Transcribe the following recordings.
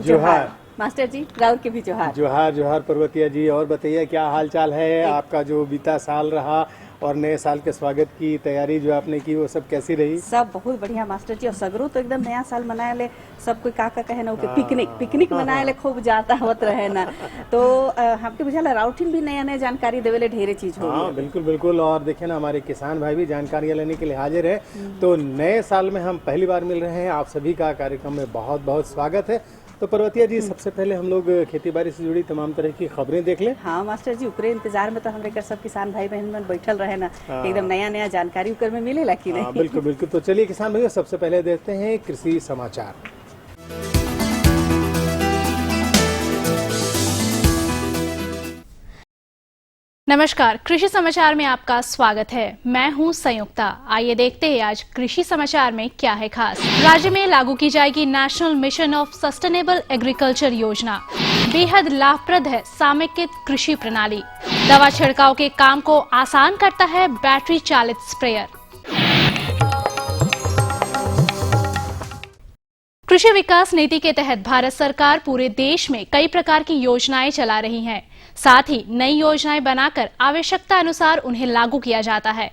जोहार मास्टर जी, राउर के भी जोहार। जोहार जोहार पर्वतिया जी। और बताइए क्या हाल चाल है आपका? जो बीता साल रहा और नए साल के स्वागत की तैयारी जो आपने की वो सब कैसी रही? सब बहुत बढ़िया मास्टर जी। और सगरो तो एकदम नया साल मनाए ले सब कोई का कहे ना पिकनिक मनाए ले खूब जाता होत रहे ना। तो हमके बुझाला राउटिन भी नया नया जानकारी देवे ले ढेरे चीज हो। हाँ बिल्कुल बिल्कुल। और देखिए ना, हमारे किसान भाई भी जानकारियाँ लेने के लिए हाजिर है। तो नए साल में हम पहली बार मिल रहे हैं, आप सभी का कार्यक्रम में बहुत बहुत स्वागत है। तो पर्वतिया जी, सबसे पहले हम लोग खेती बाड़ी से जुड़ी तमाम तरह की खबरें देख लें। हाँ मास्टर जी, उपरे इंतजार में तो हमारे सब किसान भाई बहन मन बैठल रहे ना। एकदम नया नया जानकारी उकर में मिलेला कि नहीं? बिल्कुल बिल्कुल। तो चलिए किसान भाइयों, सबसे पहले देखते हैं कृषि समाचार। नमस्कार, कृषि समाचार में आपका स्वागत है। मैं हूं संयुक्ता। आइए देखते हैं आज कृषि समाचार में क्या है खास। राज्य में लागू की जाएगी national mission of sustainable agriculture योजना। बेहद लाभप्रद है समेकित कृषि प्रणाली। दवा छिड़काव के काम को आसान करता है बैटरी चालित स्प्रेयर। कृषि विकास नीति के तहत भारत सरकार पूरे देश में कई प्रकार की योजनाएं चला रही है। साथ ही नई योजनाएं बनाकर आवश्यकता अनुसार उन्हें लागू किया जाता है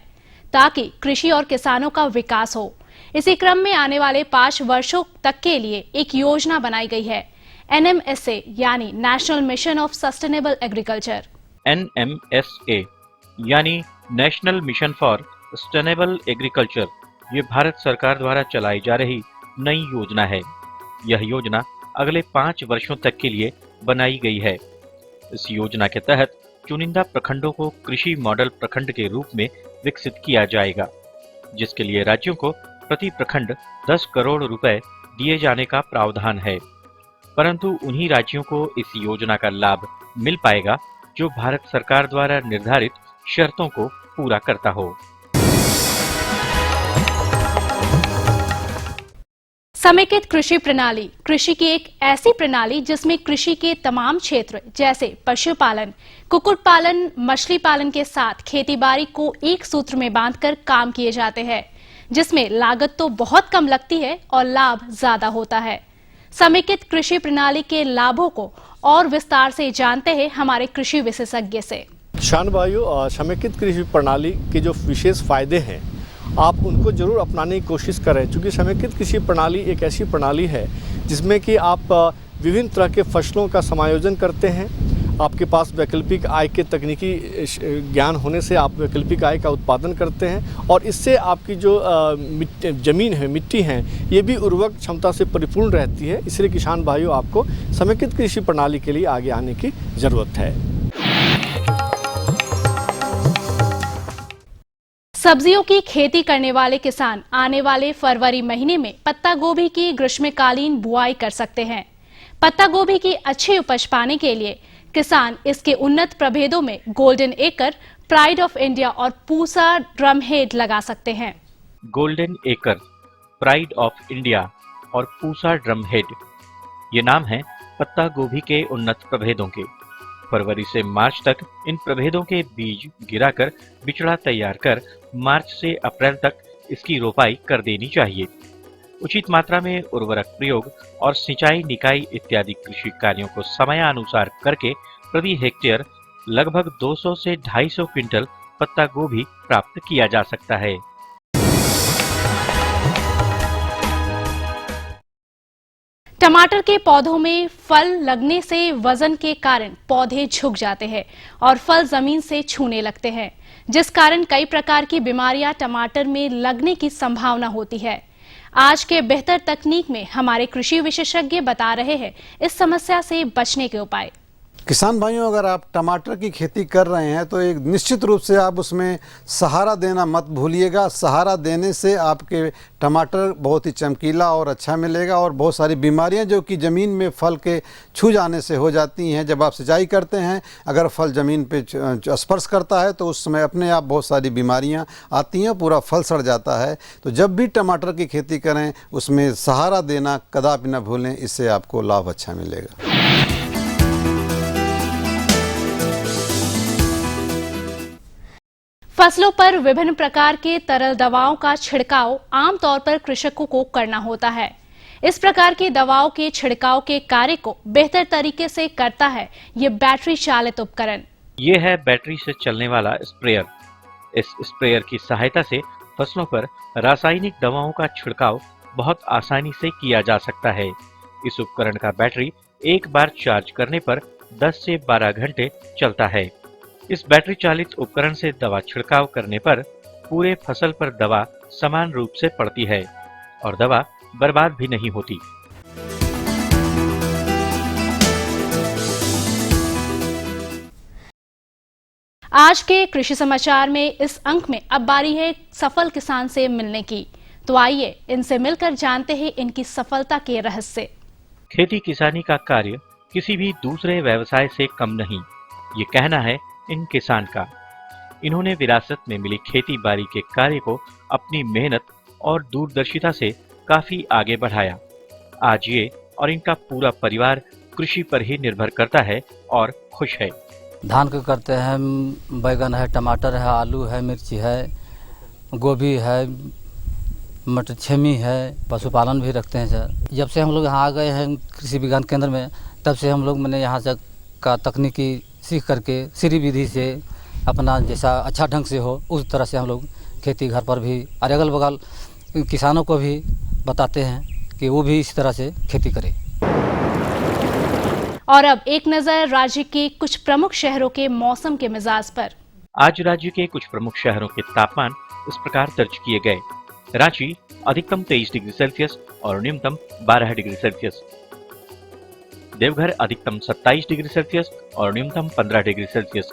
ताकि कृषि और किसानों का विकास हो। इसी क्रम में आने वाले 5 वर्षों तक के लिए एक योजना बनाई गई है, NMSA यानी national mission of sustainable agriculture. NMSA यानी national mission for sustainable agriculture ये भारत सरकार द्वारा चलाई जा रही नई योजना है। यह योजना अगले 5 वर्षों तक के लिए बनाई गई है। इस योजना के तहत चुनिंदा प्रखंडों को कृषि मॉडल प्रखंड के रूप में विकसित किया जाएगा, जिसके लिए राज्यों को प्रति प्रखंड 10 करोड़ रुपए दिए जाने का प्रावधान है। परंतु उन्हीं राज्यों को इस योजना का लाभ मिल पाएगा जो भारत सरकार द्वारा निर्धारित शर्तों को पूरा करता हो। समेकित कृषि प्रणाली कृषि की एक ऐसी प्रणाली जिसमें कृषि के तमाम क्षेत्र जैसे पशुपालन, कुक्कुट पालन, मछली पालन के साथ खेतीबाड़ी को एक सूत्र में बांधकर काम किए जाते हैं, जिसमें लागत तो बहुत कम लगती है और लाभ ज्यादा होता है। समेकित कृषि प्रणाली के लाभों को और विस्तार से जानते हैं हमारे कृषि विशेषज्ञ से। किसान भाइयों, समेकित कृषि प्रणाली के जो विशेष फायदे हैं आप उनको जरूर अपनाने की कोशिश करें, क्योंकि समेकित कृषि प्रणाली एक ऐसी प्रणाली है जिसमें कि आप विभिन्न तरह के फसलों का समायोजन करते हैं। आपके पास वैकल्पिक आय के तकनीकी ज्ञान होने से आप वैकल्पिक आय का उत्पादन करते हैं और इससे आपकी जो ज़मीन है, मिट्टी है, ये भी उर्वरक क्षमता से परिपूर्ण रहती है। इसलिए किसान भाइयों, आपको समेकित कृषि प्रणाली के लिए आगे आने की ज़रूरत है। सब्जियों की खेती करने वाले किसान आने वाले फरवरी महीने में पत्ता गोभी की ग्रीष्मकालीन बुआई कर सकते हैं। पत्ता गोभी की अच्छी उपज पाने के लिए किसान इसके उन्नत प्रभेदों में golden acre, pride of India और पूसा ड्रमहेड लगा सकते हैं। Golden acre, pride of India और पूसा ड्रमहेड ये नाम हैं पत्ता गोभी के उन्नत प्रभेदों के। फरवरी से मार्च तक इन प्रभेदों के बीज गिराकर बिचड़ा तैयार कर मार्च से अप्रैल तक इसकी रोपाई कर देनी चाहिए। उचित मात्रा में उर्वरक प्रयोग और सिंचाई, निकाई इत्यादि कृषि कार्यों को समयानुसार करके प्रति हेक्टेयर लगभग 200 से 250 क्विंटल पत्ता गोभी प्राप्त किया जा सकता है। टमाटर के पौधों में फल लगने से वजन के कारण पौधे झुक जाते हैं और फल जमीन से छूने लगते हैं, जिस कारण कई प्रकार की बीमारियां टमाटर में लगने की संभावना होती है। आज के बेहतर तकनीक में हमारे कृषि विशेषज्ञ बता रहे हैं इस समस्या से बचने के उपाय। किसान भाइयों, अगर आप टमाटर की खेती कर रहे हैं तो एक निश्चित रूप से आप उसमें सहारा देना मत भूलिएगा। सहारा देने से आपके टमाटर बहुत ही चमकीला और अच्छा मिलेगा और बहुत सारी बीमारियां जो कि ज़मीन में फल के छू जाने से हो जाती हैं, जब आप सिंचाई करते हैं अगर फल ज़मीन पे स्पर्श करता है तो उस समय अपने आप बहुत सारी बीमारियां आती हैं, पूरा फल सड़ जाता है। तो जब भी टमाटर की खेती करें उसमें सहारा देना कदापि न भूलें, इससे आपको लाभ अच्छा मिलेगा। फसलों पर विभिन्न प्रकार के तरल दवाओं का छिड़काव आमतौर पर कृषकों को करना होता है। इस प्रकार की दवाओं के छिड़काव के कार्य को बेहतर तरीके से करता है ये बैटरी चालित उपकरण। ये है बैटरी से चलने वाला स्प्रेयर। इस स्प्रेयर की सहायता से फसलों पर रासायनिक दवाओं का छिड़काव बहुत आसानी से किया जा सकता है। इस उपकरण का बैटरी एक बार चार्ज करने पर 10 से 12 घंटे चलता है। इस बैटरी चालित उपकरण से दवा छिड़काव करने पर पूरे फसल पर दवा समान रूप से पड़ती है और दवा बर्बाद भी नहीं होती। आज के कृषि समाचार में इस अंक में अब बारी है सफल किसान से मिलने की। तो आइए इनसे मिलकर जानते हैं इनकी सफलता के रहस्य। खेती किसानी का कार्य किसी भी दूसरे व्यवसाय से कम नहीं, ये कहना है इन किसान का। इन्होंने विरासत में मिली खेती बाड़ी के कार्य को अपनी मेहनत और दूरदर्शिता से काफी आगे बढ़ाया। आज ये और इनका पूरा परिवार कृषि पर ही निर्भर करता है और खुश है। धान का करते हैं, बैगन है, टमाटर है, आलू है, मिर्ची है, गोभी है, मटर छेमी है, पशुपालन भी रखते हैं सर। जब से हम लोग यहाँ आ गए हैं कृषि विज्ञान केंद्र में, तब से हम लोग मैंने यहाँ से का तकनीकी सीख करके सीरी विधि से अपना जैसा अच्छा ढंग से हो उस तरह से हम लोग खेती घर पर भी और अगल बगल किसानों को भी बताते हैं कि वो भी इस तरह से खेती करें। और अब एक नजर राज्य के कुछ प्रमुख शहरों के मौसम के मिजाज पर। आज राज्य के कुछ प्रमुख शहरों के तापमान इस प्रकार दर्ज किए गए। रांची अधिकतम 23 डिग्री सेल्सियस और न्यूनतम 12 डिग्री सेल्सियस। देवघर अधिकतम 27 डिग्री सेल्सियस और न्यूनतम 15 डिग्री सेल्सियस।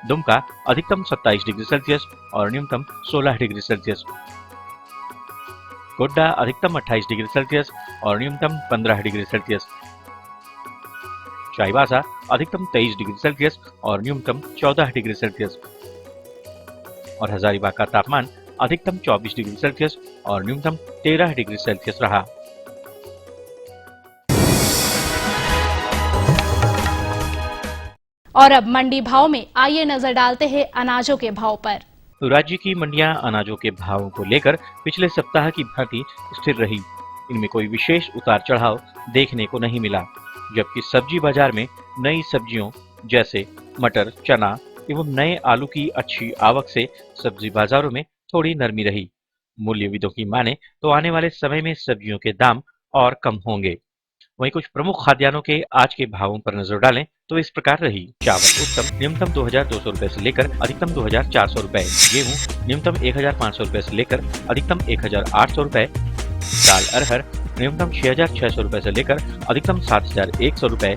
दुमका अधिकतम 27 डिग्री सेल्सियस और न्यूनतम 16 डिग्री सेल्सियस। गोड्डा अधिकतम 28 डिग्री सेल्सियस और न्यूनतम 15 डिग्री सेल्सियस। चाईबासा अधिकतम 23 डिग्री सेल्सियस और न्यूनतम 14 डिग्री सेल्सियस। और हजारीबाग का तापमान अधिकतम 24 डिग्री सेल्सियस और न्यूनतम 13 डिग्री सेल्सियस रहा। और अब मंडी भाव में आइए नजर डालते हैं अनाजों के भाव पर। तो राज्य की मंडियां अनाजों के भावों को लेकर पिछले सप्ताह की भांति स्थिर रही। इनमें कोई विशेष उतार चढ़ाव देखने को नहीं मिला, जबकि सब्जी बाजार में नई सब्जियों जैसे मटर, चना एवं नए आलू की अच्छी आवक से सब्जी बाजारों में थोड़ी नरमी रही। मूल्यविदों की माने तो आने वाले समय में सब्जियों के दाम और कम होंगे। वहीं कुछ प्रमुख खाद्यान्नों के आज के भावों पर नजर डालें तो इस प्रकार रही। चावल उत्तम न्यूनतम 2200 रुपए से लेकर अधिकतम 2400 रुपए। गेहूं न्यूनतम 1500 रुपए से लेकर अधिकतम 1800 रुपए। दाल अरहर न्यूनतम 6600 रुपए से लेकर अधिकतम 7100 रुपए।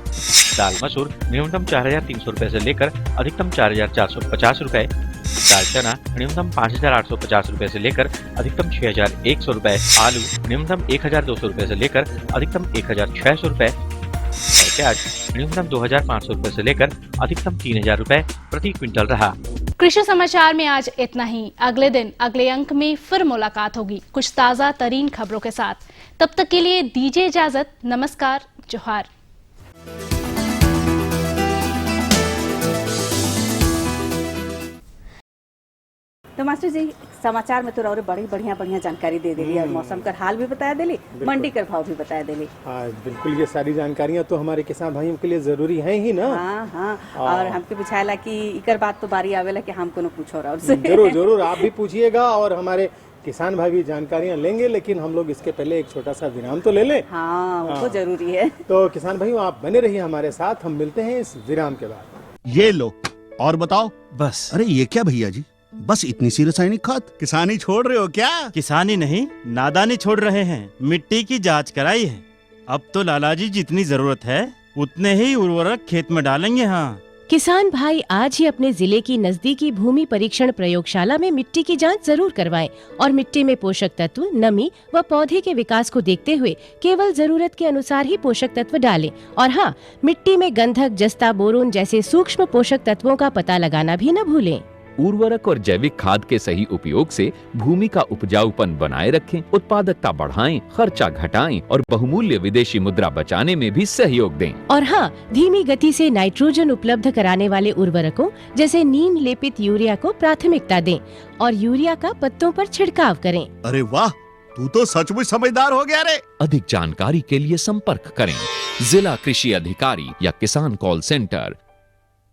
दाल मसूर न्यूनतम 4300 रुपए से लेकर अधिकतम 4450 रुपए। दाल चना न्यूनतम 5850 रुपए से लेकर अधिकतम 6100 रुपए। आलू न्यूनतम 1200 रुपए से लेकर अधिकतम 1600 रुपए। और प्याज न्यूनतम 2500 रुपए से लेकर अधिकतम 3000 रुपए प्रति क्विंटल रहा। कृषि समाचार में आज इतना ही। अगले दिन अगले अंक में फिर मुलाकात होगी कुछ ताजा तरीन खबरों के साथ। तब तक के लिए दीजिए इजाजत। नमस्कार, जोहार। तो मास्टर जी समाचार में तो और बड़ी बढ़िया जानकारी दे देली और मौसम का हाल भी बताया देली, मंडी का भाव भी बताया देली। हाँ बिल्कुल, ये सारी जानकारियाँ तो हमारे किसान भाइयों के लिए जरूरी है ही ना। हाँ, और हमके पूछाला कि इकर बात तो बारी आवेला कि हम कोनो पूछो और से। जरूर आप भी पूछिएगा और हमारे किसान भाई भी जानकारियाँ लेंगे, लेकिन हम लोग इसके पहले एक छोटा सा विराम तो ले लें। हाँ, वो तो जरूरी है। तो किसान भाइयों आप बने रहिए हमारे साथ, हम मिलते हैं इस विराम के बाद। ये लो और बताओ। बस। अरे ये क्या भैया जी, बस इतनी सी रासायनिक खाद? किसानी छोड़ रहे हो क्या? किसानी नहीं, नादानी छोड़ रहे हैं। मिट्टी की जांच कराई है। अब तो लालाजी जितनी जरूरत है उतने ही उर्वरक खेत में डालेंगे। हाँ, किसान भाई आज ही अपने जिले की नजदीकी भूमि परीक्षण प्रयोगशाला में मिट्टी की जांच जरूर करवाएं और मिट्टी में पोषक तत्व, नमी व पौधे के विकास को देखते हुए केवल जरूरत के अनुसार ही पोषक तत्व डालें। और हाँ, मिट्टी में गंधक, जस्ता, बोरोन जैसे सूक्ष्म पोषक तत्वों का पता लगाना भी न भूलें। उर्वरक और जैविक खाद के सही उपयोग से भूमि का उपजाऊपन बनाए रखें, उत्पादकता बढ़ाएं, खर्चा घटाएं और बहुमूल्य विदेशी मुद्रा बचाने में भी सहयोग दें। और हाँ, धीमी गति से नाइट्रोजन उपलब्ध कराने वाले उर्वरकों जैसे नीम लेपित यूरिया को प्राथमिकता दें और यूरिया का पत्तों पर छिड़काव करें। अरे वाह, तू तो सचमुच समझदार हो गया रे। अधिक जानकारी के लिए संपर्क करें जिला कृषि अधिकारी या किसान कॉल सेंटर।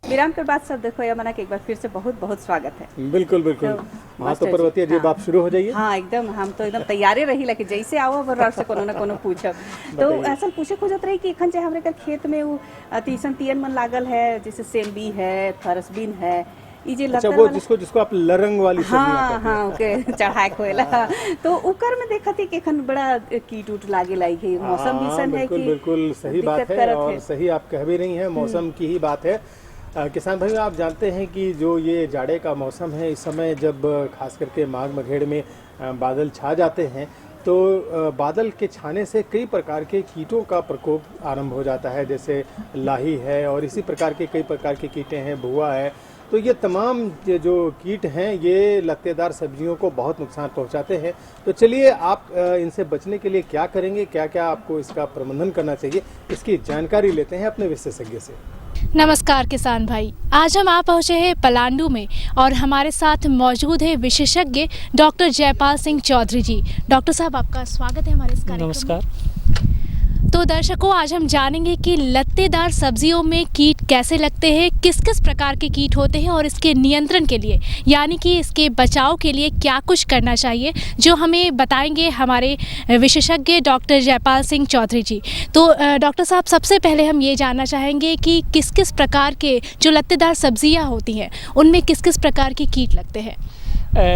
विराम के बाद सब देखो यमुना के एक बार फिर से बहुत बहुत स्वागत है। बिल्कुल बिल्कुल। हाँ तो मास्टर जी, पर्वतिया जी हाँ। आप शुरू हो जाइए। हाँ एकदम, हम तो एकदम तैयारे रही लगे जैसे आओ बराबर से कोनो न कोनो पूछब। तो असल पूछे खोजत रही कि एखन जे हमरे का खेत में वो तीसन तियन मन लागल है, जैसे सेम्बी है, फरसबीन है, ई जे अच्छा लतर वो वाला- जिसको आप लरंग वाली सब्जियां हाँ कहते हैं। हाँ ओके चढ़ाए खोला। तो उकर में देखत है कि एखन बड़ा कीट उट लागे लाई है, मौसम भी सन है बिल्कुल कि बिल्कुल सही बात दिक्कत है करत और है। सही आप कह भी रही हैं, मौसम की ही बात है। किसान भाई आप जानते हैं कि जो ये जाड़े का मौसम है, इस समय जब खास करके माघ मघेड़ में बादल छा जाते हैं तो बादल के छाने से कई प्रकार के कीटों का प्रकोप आरंभ हो जाता है, जैसे लाही है और इसी प्रकार के कई प्रकार के कीटे हैं, भुआ है। तो ये तमाम जो कीट हैं ये लत्तेदार सब्जियों को बहुत नुकसान पहुंचाते हैं। तो चलिए आप इनसे बचने के लिए क्या करेंगे, क्या क्या आपको इसका प्रबंधन करना चाहिए, इसकी जानकारी लेते हैं अपने विशेषज्ञ से। नमस्कार किसान भाई, आज हम आ पहुँचे हैं पलांडू में और हमारे साथ मौजूद है विशेषज्ञ डॉक्टर जयपाल सिंह चौधरी जी। डॉक्टर साहब आपका स्वागत है हमारे इस कार्यक्रम में। नमस्कार। तो दर्शकों आज हम जानेंगे कि लत्तेदार सब्जियों में कीट कैसे लगते हैं, किस किस प्रकार के कीट होते हैं और इसके नियंत्रण के लिए यानी कि इसके बचाव के लिए क्या कुछ करना चाहिए, जो हमें बताएंगे हमारे विशेषज्ञ डॉक्टर जयपाल सिंह चौधरी जी। तो डॉक्टर साहब सबसे पहले हम ये जानना चाहेंगे कि किस किस प्रकार के जो लत्तेदार सब्जियां होती हैं उनमें किस किस प्रकार के कीट लगते हैं।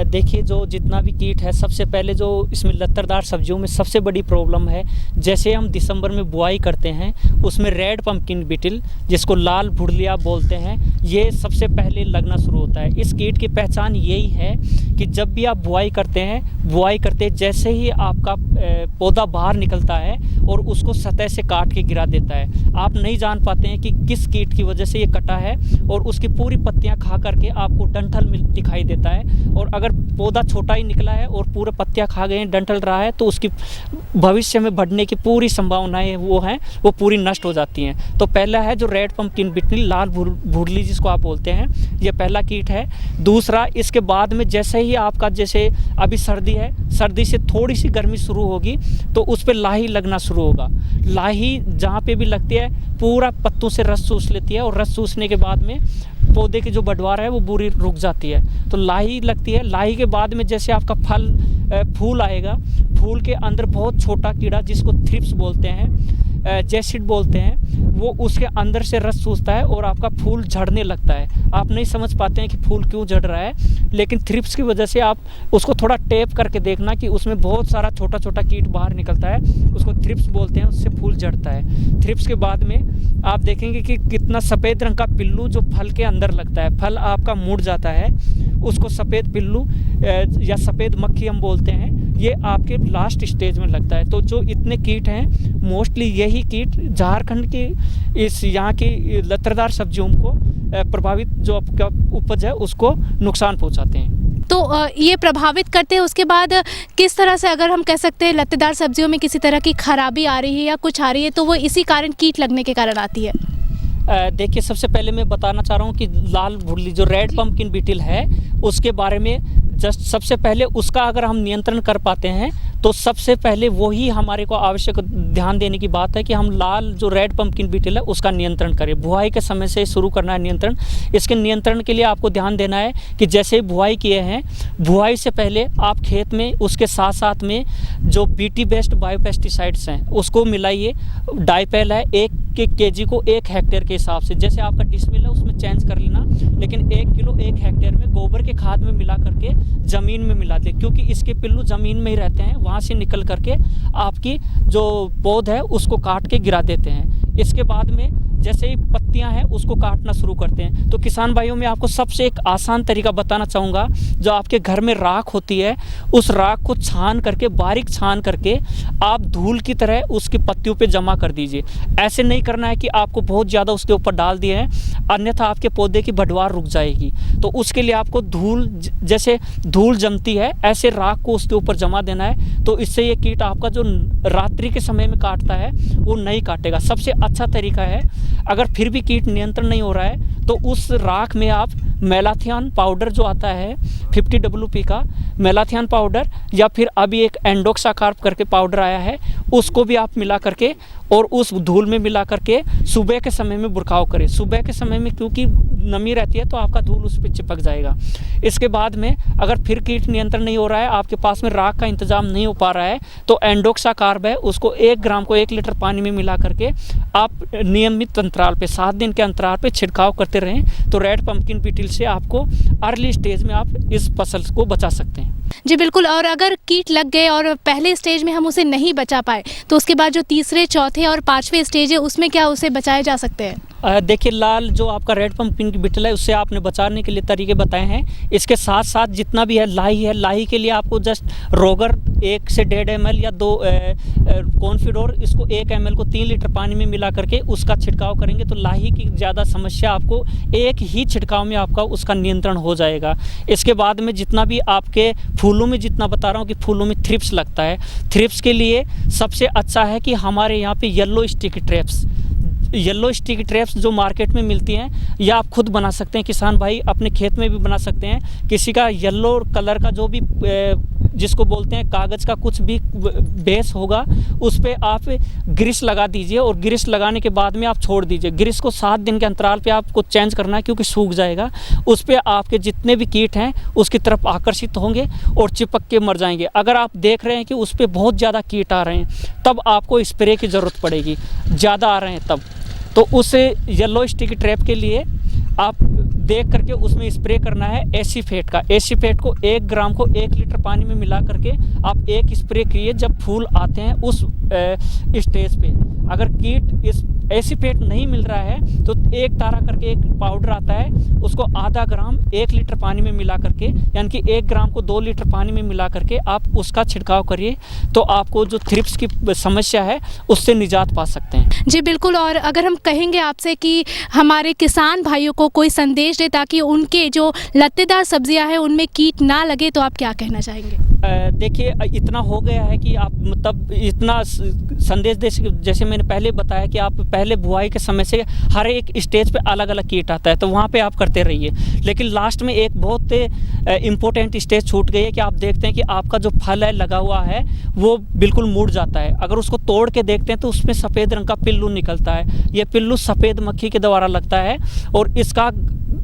देखिए जो जितना भी कीट है, सबसे पहले जो इसमें लत्तरदार सब्जियों में सबसे बड़ी प्रॉब्लम है, जैसे हम दिसंबर में बुआई करते हैं उसमें रेड पंपकिन बीटल जिसको लाल भुड़लिया बोलते हैं, ये सबसे पहले लगना शुरू होता है। इस कीट की पहचान यही है कि जब भी आप बुआई करते हैं, बुआई करते जैसे ही आपका पौधा बाहर निकलता है और उसको सतह से काट के गिरा देता है, आप नहीं जान पाते हैं कि किस कीट की वजह से ये कटा है और उसकी पूरी पत्तियाँ खा करके आपको डंठल दिखाई देता है। और अगर पौधा छोटा ही निकला है और पूरे पत्तियां खा गए हैं, डंठल रहा है, तो उसकी भविष्य में बढ़ने की पूरी संभावनाएं वो पूरी नष्ट हो जाती हैं। तो पहला है जो रेड पंपकिन बीटल, लाल भुरली जिसको आप बोलते हैं, ये पहला कीट है। दूसरा, इसके बाद में जैसे ही आपका जैसे अभी सर्दी है, सर्दी से थोड़ी सी गर्मी शुरू होगी तो उस पर लाही लगना शुरू होगा। लाही जहाँ पे भी लगती है पूरा पत्तों से रस चूस लेती है और रस चूसने के बाद में पौधे की जो बढ़वार है वो पूरी रुक जाती है। तो लाही लगती है। लाही के बाद में जैसे आपका फूल आएगा, फूल के अंदर बहुत छोटा कीड़ा जिसको थ्रिप्स बोलते हैं, जैसिड बोलते हैं, वो उसके अंदर से रस चूसता है और आपका फूल झड़ने लगता है। आप नहीं समझ पाते हैं कि फूल क्यों झड़ रहा है, लेकिन थ्रिप्स की वजह से आप उसको थोड़ा टेप करके देखना कि उसमें बहुत सारा छोटा छोटा कीट बाहर निकलता है, उसको थ्रिप्स बोलते हैं, उससे फूल झड़ता है। थ्रिप्स के बाद में आप देखेंगे कि कितना सफ़ेद रंग का पिल्लू जो फल के अंदर लगता है, फल आपका मुड़ जाता है, उसको सफ़ेद पिल्लू या सफ़ेद मक्खी हम बोलते हैं, ये आपके लास्ट स्टेज में लगता है। तो जो इतने कीट हैं, मोस्टली यही कीट झारखंड की इस यहाँ की लत्तेदार सब्जियों को प्रभावित जो आपका उपज है उसको नुकसान पहुँचाते हैं। तो ये प्रभावित करते हैं। उसके बाद किस तरह से अगर हम कह सकते हैं लत्तेदार सब्जियों में किसी तरह की खराबी आ रही है या कुछ आ रही है तो वो इसी कारण कीट लगने के कारण आती है। देखिए सबसे पहले मैं बताना चाह रहा हूँ कि लाल भुरली जो रेड पंपकिन बीटल है उसके बारे में जस्ट सबसे पहले उसका अगर हम नियंत्रण कर पाते हैं तो सबसे पहले वही हमारे को आवश्यक ध्यान देने की बात है कि हम लाल जो रेड पंपकिन बीटल है उसका नियंत्रण करें। बुआई के समय से शुरू करना है नियंत्रण। इसके नियंत्रण के लिए आपको ध्यान देना है कि जैसे बुआई किए हैं, बुआई से पहले आप खेत में उसके साथ साथ में जो बीटी बेस्ड बायोपेस्टिसाइड्स हैं उसको मिलाइए। डाइपेल है 1 kg को 1 हेक्टेयर के हिसाब से, जैसे आपका डिसमिल है उसमें चेंज कर लेना, लेकिन 1 किलो 1 हेक्टेयर में गोबर के खाद में मिला करके ज़मीन में मिला दे, क्योंकि इसके पिल्लू ज़मीन में ही रहते हैं, वहाँ से निकल करके आपकी जो पौध है उसको काट के गिरा देते हैं। इसके बाद में जैसे ही पत्तियां हैं उसको काटना शुरू करते हैं। तो किसान भाइयों में आपको सबसे एक आसान तरीका बताना चाहूँगा, जो आपके घर में राख होती है उस राख को छान करके, बारीक छान करके आप धूल की तरह उसकी पत्तियों पे जमा कर दीजिए। ऐसे नहीं करना है कि आपको बहुत ज़्यादा उसके ऊपर डाल दिए हैं, अन्यथा आपके पौधे की बढ़वार रुक जाएगी। तो उसके लिए आपको धूल, जैसे धूल जमती है ऐसे राख को उसके ऊपर जमा देना है। तो इससे ये कीट आपका जो रात्रि के समय में काटता है वो नहीं काटेगा। सबसे अच्छा तरीका है, अगर फिर भी कीट नियंत्रण नहीं हो रहा है तो उस राख में आप मेलाथियन पाउडर जो आता है 50 WP का मेलाथियन पाउडर, या फिर अभी एक एंडोक्साकार्प करके पाउडर आया है, उसको भी आप मिला करके और उस धूल में मिला करके सुबह के समय में बुरखाव करें। सुबह के समय में क्योंकि नमी रहती है तो आपका धूल उस पर चिपक जाएगा। इसके बाद में अगर फिर कीट नियंत्रण नहीं हो रहा है, आपके पास में राख का इंतजाम नहीं हो पा रहा है, तो एंडोक्साकार्ब है, उसको 1 ग्राम को 1 लीटर पानी में मिला करके आप नियमित अंतराल पे 7 दिन के अंतराल पे छिड़काव करते रहें, तो रेड पंपकिन बीटल से आपको अर्ली स्टेज में आप इस फसल को बचा सकते हैं। जी बिल्कुल। और अगर कीट लग गए और पहले स्टेज में हम उसे नहीं बचा पाए, तो उसके बाद जो तीसरे, चौथे और 5वें स्टेज है, उसमें क्या उसे बचाए जा सकते हैं? देखिए, लाल जो आपका रेड पंपकिन की बीटल है, उससे आपने बचाने के लिए तरीके बताए हैं। इसके साथ साथ जितना भी है, लाही के लिए आपको जस्ट रोगर 1 से 1.5 ml या 2 कॉन्फिडोर, इसको 1 ml को 3 लीटर पानी में मिला करके उसका छिड़काव करेंगे तो लाही की ज़्यादा समस्या आपको एक ही छिड़काव में आपका उसका नियंत्रण हो जाएगा। इसके बाद में जितना भी आपके फूलों में, जितना बता रहा हूँ कि फूलों में थ्रिप्स लगता है, थ्रिप्स के लिए सबसे अच्छा है कि हमारे यहाँ पे येलो स्टिकी ट्रैप्स जो मार्केट में मिलती हैं, या आप खुद बना सकते हैं, किसान भाई अपने खेत में भी बना सकते हैं। किसी का येलो कलर का जो भी जिसको बोलते हैं कागज़ का कुछ भी बेस होगा, उस पर आप ग्रीस लगा दीजिए और ग्रीस लगाने के बाद में आप छोड़ दीजिए। ग्रीस को 7 दिन के अंतराल पे आपको चेंज करना है क्योंकि सूख जाएगा। उस पर आपके जितने भी कीट हैं उसकी तरफ आकर्षित होंगे और चिपक के मर जाएंगे। अगर आप देख रहे हैं कि उस पर बहुत ज़्यादा कीट आ रहे हैं, तब आपको स्प्रे की ज़रूरत पड़ेगी। ज़्यादा आ रहे हैं तब, तो उस येलो स्टिकी ट्रैप के लिए आप देख करके उसमें स्प्रे करना है एसीफेट का। एसीफेट को 1 ग्राम को 1 लीटर पानी में मिला करके आप एक स्प्रे किए जब फूल आते हैं उस स्टेज पे। अगर कीट इस एसीफेट नहीं मिल रहा है तो 1 तारा करके एक पाउडर आता है, उसको आधा ग्राम 1 लीटर पानी में मिला करके, यानी कि 1 ग्राम को 2 लीटर पानी में मिला करके आप उसका छिड़काव करिए, तो आपको जो थ्रिप्स की समस्या है उससे निजात पा सकते हैं। जी बिल्कुल। और अगर हम कहेंगे आपसे कि हमारे किसान भाइयों को कोई संदेश दे ताकि उनके जो लत्तेदार सब्जियां हैं उनमें कीट ना लगे, तो आप क्या कहना चाहेंगे? देखिए, इतना हो गया है कि आप मतलब इतना संदेश दे, जैसे मैंने पहले बताया कि आप पहले बुआई के समय से हर एक स्टेज पे अलग अलग कीट आता है, तो वहाँ पे आप करते रहिए। लेकिन लास्ट में एक बहुत इम्पोर्टेंट स्टेज छूट गई है कि आप देखते हैं कि आपका जो फल है लगा हुआ है वो बिल्कुल मुड़ जाता है। अगर उसको तोड़ के देखते हैं तो उसमें सफ़ेद रंग का पिल्लू निकलता है। ये पिल्लू सफ़ेद मक्खी के द्वारा लगता है, और इसका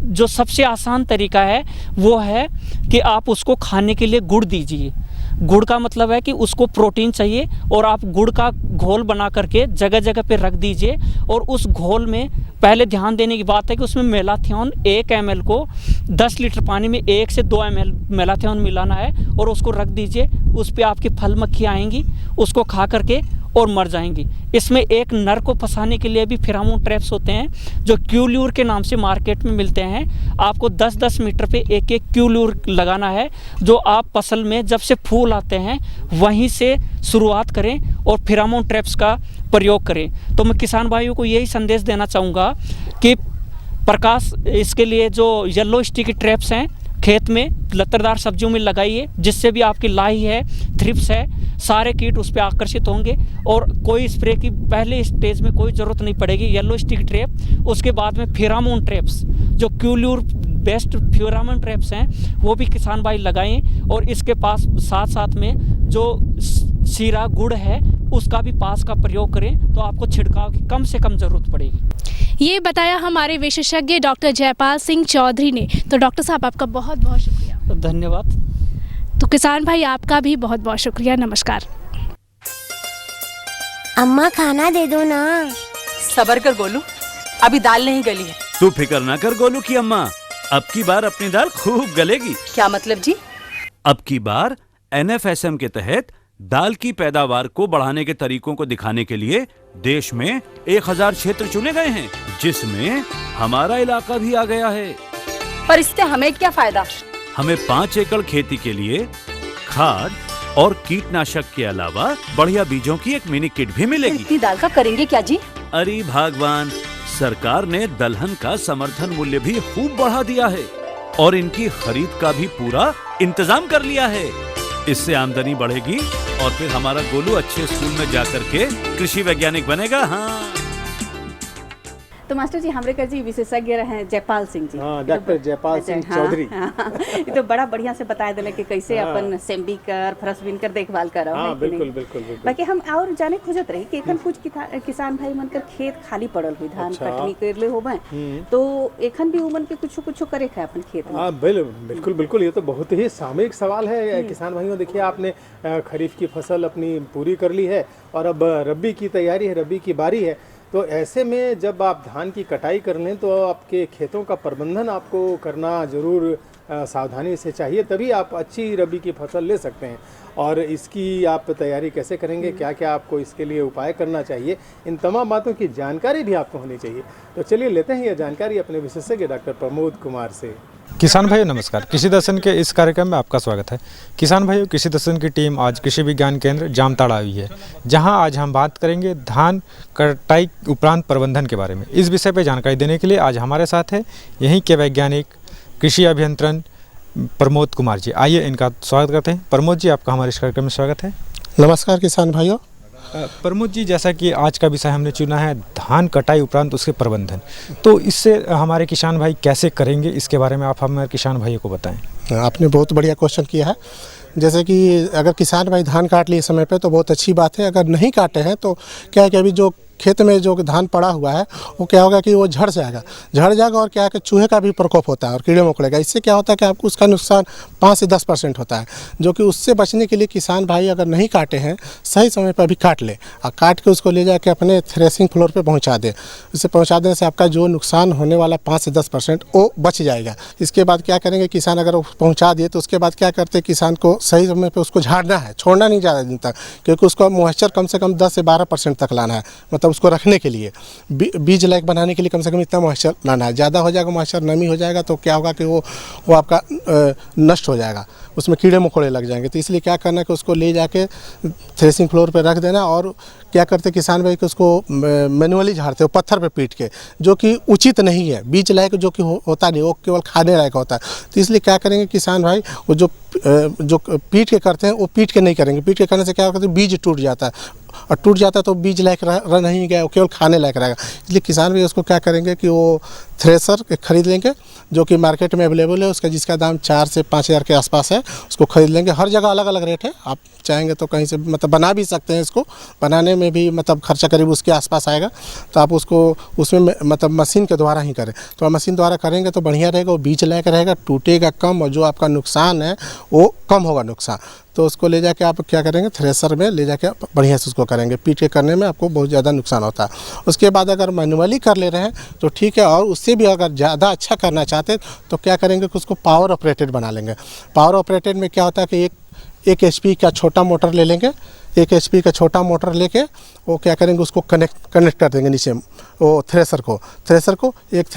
जो सबसे आसान तरीका है वो है कि आप उसको खाने के लिए गुड़ दीजिए। गुड़ का मतलब है कि उसको प्रोटीन चाहिए, और आप गुड़ का घोल बना करके जगह जगह पे रख दीजिए, और उस घोल में पहले ध्यान देने की बात है कि उसमें मेलाथियन 1 ml को 10 लीटर पानी में 1 से 2 ml मेलाथियन मिलाना है, और उसको रख दीजिए। उस पर आपकी फल मक्खी आएंगी, उसको खा करके और मर जाएंगी। इसमें एक नर को फंसाने के लिए भी फेरोमोन ट्रैप्स होते हैं जो क्यूल्यूर के नाम से मार्केट में मिलते हैं। आपको 10-10 मीटर पे एक क्यूल्यूर लगाना है, जो आप फसल में जब से फूल आते हैं वहीं से शुरुआत करें और फेरोमोन ट्रैप्स का प्रयोग करें। तो मैं किसान भाइयों को यही संदेश देना चाहूँगा कि प्रकाश, इसके लिए जो येलो स्टिकी ट्रैप्स हैं खेत में लत्तेदार सब्जियों में लगाइए, जिससे भी आपकी लाही है, थ्रिप्स है, सारे कीट उस पर आकर्षित होंगे, और कोई स्प्रे की पहले स्टेज में कोई ज़रूरत नहीं पड़ेगी। येलो स्टिक ट्रैप, उसके बाद में फेरोमोन ट्रैप्स, जो क्यूल्यूर बेस्ट फेरोमोन ट्रैप्स हैं वो भी किसान भाई लगाएं, और इसके पास साथ साथ में जो सीरा गुड़ है उसका भी पास का प्रयोग करें, तो आपको छिड़काव की कम से कम ज़रूरत पड़ेगी। ये बताया हमारे विशेषज्ञ डॉक्टर जयपाल सिंह चौधरी ने। तो डॉक्टर साहब, आपका बहुत बहुत शुक्रिया। धन्यवाद। तो किसान भाई, आपका भी बहुत बहुत शुक्रिया। नमस्कार। अम्मा खाना दे दो ना। सबर कर गोलू, अभी दाल नहीं गली है। तू फिक्र ना कर गोलू की अम्मा, अब की बार अपनी दाल खूब गलेगी। क्या मतलब जी? अब की बार NFSM के तहत दाल की पैदावार को बढ़ाने के तरीकों को दिखाने के लिए देश में 1000 क्षेत्र चुने गए हैं, जिसमें हमारा इलाका भी आ गया है। पर इससे हमें क्या फायदा? हमें 5 एकड़ खेती के लिए खाद और कीटनाशक के अलावा बढ़िया बीजों की एक मिनी किट भी मिलेगी। इतनी दाल का करेंगे क्या जी? अरे भगवान, सरकार ने दलहन का समर्थन मूल्य भी खूब बढ़ा दिया है और इनकी खरीद का भी पूरा इंतजाम कर लिया है। इससे आमदनी बढ़ेगी और फिर हमारा गोलू अच्छे स्कूल में जाकर के कृषि वैज्ञानिक बनेगा। हाँ। तो मास्टर जी हमारे कर जी विशेषज्ञ रहे जयपाल सिंह जी। हाँ, डॉक्टर जयपाल सिंह चौधरी। ये तो बड़ा बढ़िया से बता दिले कि कैसे अपन सेम्बी कर फरसबीन कर देखभाल करो। हाँ, बिल्कुल बिल्कुल बिल्कुल। बाकी हम और जाने खोजत रही कि एखन कुछ किसान भाई मन कर खेत खाली पड़ल हुई, धान कटनी कर ले होबे, तो एखन भी उमन के कुछ कुछ करे है अपन खेत में। हाँ बिल्कुल बिल्कुल, ये तो बहुत ही सामयिक सवाल है किसान भाइयों। देखिए, आपने खरीफ की फसल अपनी पूरी कर ली है और अब रबी की तैयारी है, रबी की बारी है। तो ऐसे में जब आप धान की कटाई कर लें तो आपके खेतों का प्रबंधन आपको करना जरूर सावधानी से चाहिए, तभी आप अच्छी रबी की फसल ले सकते हैं। और इसकी आप तैयारी कैसे करेंगे, क्या क्या आपको इसके लिए उपाय करना चाहिए, इन तमाम बातों की जानकारी भी आपको होनी चाहिए। तो चलिए लेते हैं यह जानकारी अपने विशेषज्ञ डॉक्टर प्रमोद कुमार से। किसान भाइयों नमस्कार, कृषि दर्शन के इस कार्यक्रम में आपका स्वागत है। किसान भाइयों, कृषि दर्शन की टीम आज कृषि विज्ञान केंद्र जामताड़ा आई है, जहां आज हम बात करेंगे धान कटाई उपरांत प्रबंधन के बारे में। इस विषय पर जानकारी देने के लिए आज हमारे साथ है यहीं के वैज्ञानिक कृषि अभियंत्रण प्रमोद कुमार जी। आइए इनका स्वागत करते हैं। प्रमोद जी, आपका हमारे इस कार्यक्रम में स्वागत है। नमस्कार किसान भाइयों। प्रमोद जी, जैसा कि आज का विषय हमने चुना है धान कटाई उपरांत उसके प्रबंधन, तो इससे हमारे किसान भाई कैसे करेंगे, इसके बारे में आप हमारे किसान भाइयों को बताएं। आपने बहुत बढ़िया क्वेश्चन किया है। जैसे कि अगर किसान भाई धान काट लिए समय पे तो बहुत अच्छी बात है। अगर नहीं काटे हैं तो क्या है कि अभी जो खेत में जो धान पड़ा हुआ है वो क्या होगा कि वो झड़ जाएगा और क्या है कि चूहे का भी प्रकोप होता है और कीड़े मकोड़े का। इससे क्या होता है कि आपको उसका नुकसान 5 से 10% होता है, जो कि उससे बचने के लिए किसान भाई अगर नहीं काटे हैं सही समय पर अभी काट ले और काट के उसको ले जाके अपने थ्रेसिंग फ्लोर पे पहुंचा दे। इसे पहुंचा देने से आपका जो नुकसान होने वाला 5 से 10% वो बच जाएगा। इसके बाद क्या करेंगे किसान, अगर पहुँचा दिए तो उसके बाद क्या करते हैं किसान को सही समय पर उसको झाड़ना है, छोड़ना नहीं ज़्यादा दिन तक, क्योंकि उसका मॉइस्चर कम से कम 10 से 12% तक लाना है। मतलब उसको रखने के लिए बीज लायक बनाने के लिए कम से कम इतना मॉइस्चर लाना है। ज़्यादा हो जाएगा मॉइस्चर, नमी हो जाएगा तो क्या होगा कि वो आपका नष्ट हो जाएगा, उसमें कीड़े मकोड़े लग जाएंगे। तो इसलिए क्या करना है कि उसको ले जाके थ्रेसिंग फ्लोर पे रख देना। और क्या करते किसान भाई कि उसको मैनुअली झाड़ते हो पत्थर पे पीट के, जो कि उचित नहीं है। बीज लायक जो कि होता नहीं, वो केवल खाने लायक होता है। तो इसलिए क्या करेंगे किसान भाई, वो जो पीट के करते हैं वो पीट के नहीं करेंगे। पीट के करने से क्या होता है, बीज टूट जाता है और टूट जाता है तो बीज लायक रह नहीं गया, वो केवल खाने लायक रहेगा। इसलिए किसान भी उसको क्या करेंगे कि वो थ्रेसर खरीद लेंगे जो कि मार्केट में अवेलेबल है, उसका जिसका दाम 4 से 5 हज़ार के आसपास है, उसको खरीद लेंगे। हर जगह अलग अलग रेट है, आप चाहेंगे तो कहीं से मतलब बना भी सकते हैं। इसको बनाने में भी मतलब खर्चा करीब उसके आसपास आएगा। तो आप उसको उसमें मतलब मशीन के द्वारा ही करें, तो मशीन द्वारा करेंगे तो बढ़िया रहेगा, वो बीज लायक रहेगा, टूटेगा कम और जो आपका नुकसान है वो कम होगा नुकसान। तो उसको ले जाके आप क्या करेंगे, थ्रेसर में ले जाके बढ़िया से उसको करेंगे। पीट के करने में आपको बहुत ज़्यादा नुकसान होता है। उसके बाद अगर मैनुअली कर ले रहे हैं तो ठीक है, और उससे भी अगर ज़्यादा अच्छा करना चाहते हैं तो क्या करेंगे कि उसको पावर ऑपरेटेड बना लेंगे। पावर ऑपरेटेड में क्या होता है कि एक HP का छोटा मोटर ले लेंगे। 1 HP का छोटा मोटर लेके वो क्या करेंगे, उसको कनेक्ट कर देंगे नीचे वो थ्रेसर को एक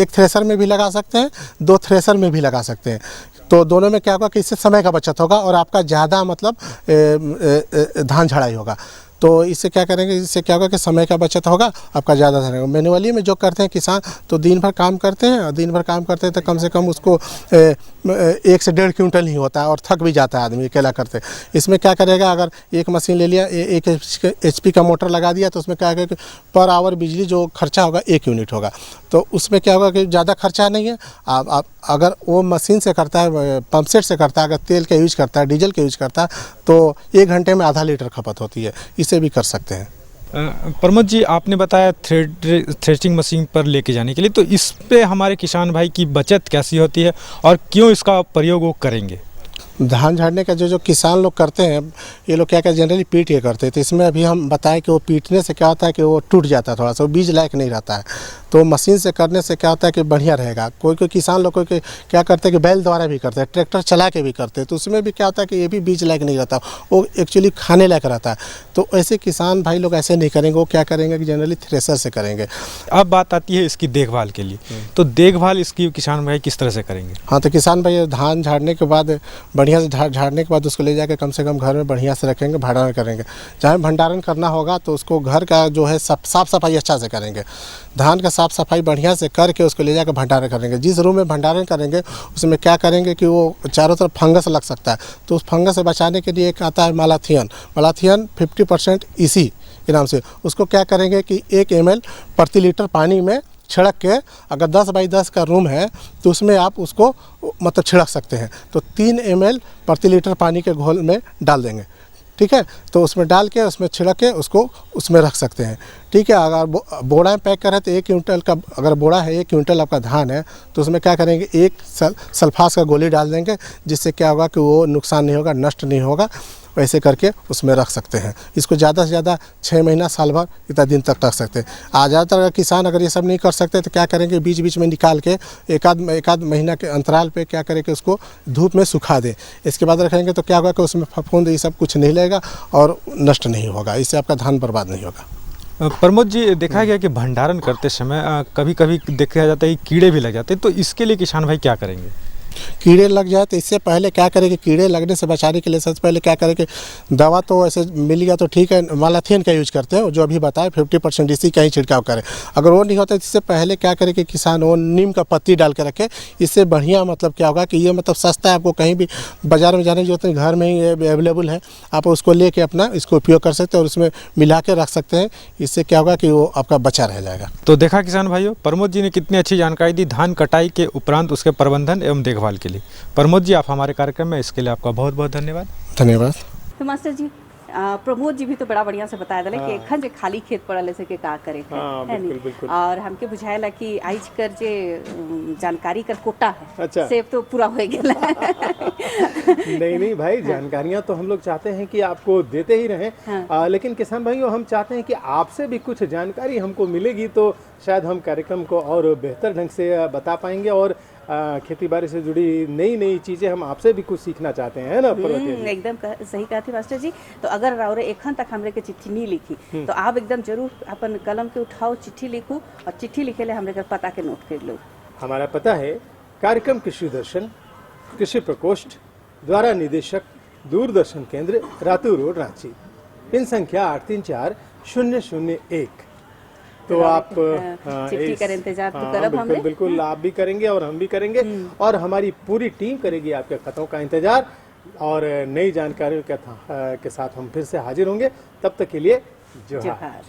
थ्रेसर में भी लगा सकते हैं, 2 थ्रेसर में भी लगा सकते हैं। तो दोनों में क्या होगा कि इससे समय का बचत होगा और आपका ज़्यादा मतलब धान झड़ाई होगा। तो इससे क्या करेंगे, इससे क्या होगा कि समय का बचत होगा, आपका ज़्यादा धन होगा। मैनुअली में जो करते हैं किसान तो दिन भर काम करते हैं, और दिन भर काम करते हैं तो कम से कम उसको 1 से 1.5 क्विंटल ही होता है और थक भी जाता है आदमी अकेला करते। इसमें क्या करेगा, अगर एक मशीन ले लिया, 1 HP का मोटर लगा दिया तो उसमें क्या होगा कि पर आवर बिजली जो खर्चा होगा 1 यूनिट होगा। तो उसमें क्या होगा कि ज़्यादा खर्चा नहीं है। आप अगर वो मशीन से करता है, पंप सेट से करता है, अगर तेल का यूज करता है, डीजल का यूज करता है तो 1 घंटे में आधा लीटर खपत होती है। इसे भी कर सकते हैं। प्रमोद जी, आपने बताया थ्रेशिंग मशीन पर लेके जाने के लिए, तो इस पे हमारे किसान भाई की बचत कैसी होती है और क्यों इसका प्रयोग वो करेंगे? धान झाड़ने का जो किसान लोग करते हैं, ये लोग क्या क्या जनरली पीट के करते हैं। तो इसमें अभी हम बताएं कि वो पीटने से क्या होता है कि वो टूट जाता है, थोड़ा सा बीज लायक नहीं रहता है। तो मशीन से करने से क्या होता है कि बढ़िया रहेगा। कोई किसान लोग कोई क्या करते हैं कि बैल द्वारा भी करते हैं, ट्रैक्टर चला के भी करते हैं, तो उसमें भी क्या होता है कि ये भी बीज लायक नहीं रहता, वो एक्चुअली खाने लायक रहता है। तो ऐसे किसान भाई लोग ऐसे नहीं करेंगे, वो क्या करेंगे कि जनरली थ्रेसर से करेंगे। अब बात आती है इसकी देखभाल के लिए, तो देखभाल इसकी किसान भाई किस तरह से करेंगे? हाँ, तो किसान भाई धान झाड़ने के बाद बढ़िया से झाड़ने के बाद उसको ले जाकर कम से कम घर में बढ़िया से रखेंगे, भंडारण करेंगे। जहाँ भंडारण करना होगा तो उसको घर का जो है साफ सफाई अच्छा से करेंगे। धान का साफ सफाई बढ़िया से करके उसको ले जाकर भंडारण करेंगे। जिस रूम में भंडारण करेंगे उसमें क्या करेंगे कि वो चारों तरफ फंगस लग सकता है, तो उस फंगस से बचाने के लिए एक आता है मालाथियन 50% इनाम से उसको क्या करेंगे कि 1 ml प्रति लीटर पानी में छिड़क के, अगर 10 बाई 10 का रूम है तो उसमें आप उसको मतलब छिड़क सकते हैं। तो 3 ml प्रति लीटर पानी के घोल में डाल देंगे, ठीक है। तो उसमें डाल के उसमें छिड़क के उसको उसमें रख सकते हैं, ठीक है। अगर बोरा में पैक करें तो 1 क्विंटल का, अगर बोरा है 1 क्विंटल आपका धान है तो उसमें क्या करेंगे, 1 सल्फास का गोली डाल देंगे, जिससे क्या होगा कि वो नुकसान नहीं होगा, नष्ट नहीं होगा। वैसे करके उसमें रख सकते हैं। इसको ज़्यादा से ज़्यादा 6 महीना साल भर इतना दिन तक रख सकते हैं। ज़्यादातर किसान अगर ये सब नहीं कर सकते तो क्या करेंगे, बीच बीच में निकाल के एक आध महीना के अंतराल पे क्या करेंगे, उसको धूप में सुखा दें। इसके बाद रखेंगे तो क्या होगा कि उसमें फफूंद ये सब कुछ नहीं लगेगा और नष्ट नहीं होगा, इससे आपका धान बर्बाद नहीं होगा। प्रमोद जी, देखा गया कि भंडारण करते समय कभी कभी देखा जाता है कि कीड़े भी लग जाते हैं, तो इसके लिए किसान भाई क्या करेंगे? कीड़े लग जाए तो इससे पहले क्या करेंगे, कीड़े लगने से बचाने के लिए सबसे पहले क्या करेंगे, दवा तो ऐसे मिल गया तो ठीक है, मालाथीन का यूज करते हैं, जो अभी बताए 50% इसी का ही छिड़काव करें। अगर वो नहीं होता तो इससे पहले क्या करें कि किसान वो नीम का पत्ती डाल के रखे। इससे बढ़िया मतलब क्या होगा कि ये मतलब सस्ता है, आपको कहीं भी बाजार में जाने की जरूरत नहीं, घर में ही अवेलेबल है, आप उसको लेके अपना इसको उपयोग कर सकते हैं और उसमें मिला के रख सकते हैं। इससे क्या होगा कि वो आपका बचा रह जाएगा। तो देखा किसान भाइयों, प्रमोद जी ने कितनी अच्छी जानकारी दी धान कटाई के उपरांत उसके प्रबंधन एवं देखभाल के लिए। प्रमोद जी, आप हमारे कार्यक्रम में, इसके लिए आपका बहुत बहुत धन्यवाद। धन्यवाद। तो मास्टर जी, प्रमोद जी भी तो बड़ा बढ़िया से बताया दिला कि एखन जे खाली खेत पड़ल से के का करे है, है नहीं? और हमके बुझाएला कि आज कर जे जानकारी कर कोटा है, अच्छा, सेब तो पूरा हो गेला। नहीं भाई, जानकारियां तो हम लोग चाहते हैं कि आपको देते ही रहें, लेकिन किसान भाइयों हम चाहते हैं कि आपसे भी कुछ जानकारी हमको मिलेगी तो शायद हम कार्यक्रम को और बेहतर ढंग से बता पाएंगे और खेती बाड़ी से जुड़ी नई नई चीजें हम आपसे भी कुछ सीखना चाहते हैं, है ना? एकदम सही कहा थी मास्टर जी। तो अगर और एखन तक हमरे के चिट्ठी नहीं लिखी तो आप एकदम जरूर अपन कलम के उठाओ, चिट्ठी लिखो और चिट्ठी लिखे ले हमरे के पता के नोट कर लो। हमारा पता है कार्यक्रम कृषि दर्शन, कृषि प्रकोष्ठ, द्वारा निदेशक, दूरदर्शन केंद्र, रातू रोड, रांची, पिन संख्या 834001। तो आप चिट्ठी का इंतजार तो करब हमने, बिल्कुल आप भी करेंगे और हम भी करेंगे और हमारी पूरी टीम करेगी आपके खतों का इंतजार और नई जानकारियों के साथ हम फिर से हाजिर होंगे। तब तक के लिए जोहार।